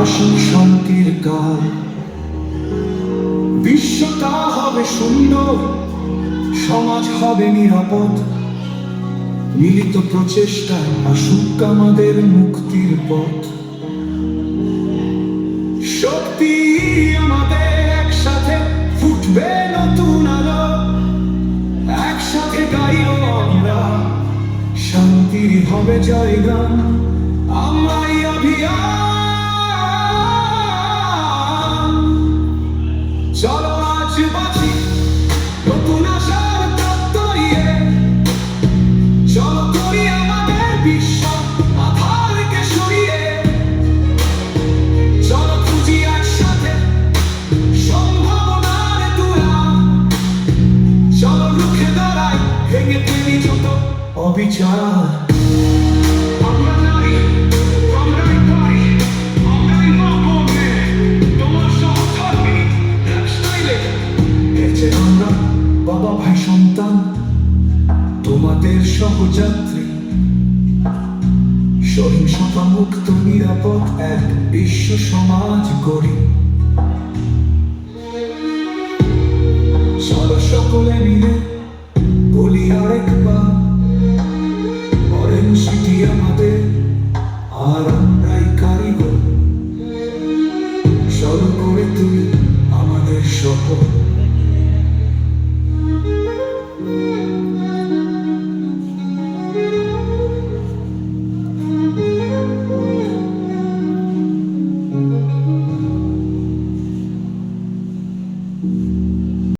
আসুক শান্তির কাল, বিশ্বটা হবে সুন্দর, সমাজ হবে নিরাপদ। মিলিত প্রচেষ্টায় আসুক আমাদের মুক্তির পথ। শক্তি আমাদের একসাথে, ফুটবে নতুন আলো। একসাথে গাইও আমরা, শান্তি হবে জয়গান। আমরাই অভিযান, চলো আজ বাঁচি নতুন আশার প্রত্যয়ে। চলো করি আমাদের বিশ্ব আধারকে সরিয়ে। চলো খুঁজি একসাথে সম্ভাবনার দুয়ার। চলো রুখে দাঁড়াই, ভেঙে ফেলি যত অবিচার। আমরা নারী, আমরাই পারি, আমরাই মা বোনে, তোমার সহধর্মী এক স্টাইলে। এর যে আমরা বাবা ভাই সন্তান, তোমাদের সহযাত্রী। সহিংসতা মুক্ত নিরাপদ এক বিশ্ব সমাজ গড়ি। চলো সকলে মিলে বলি আরেক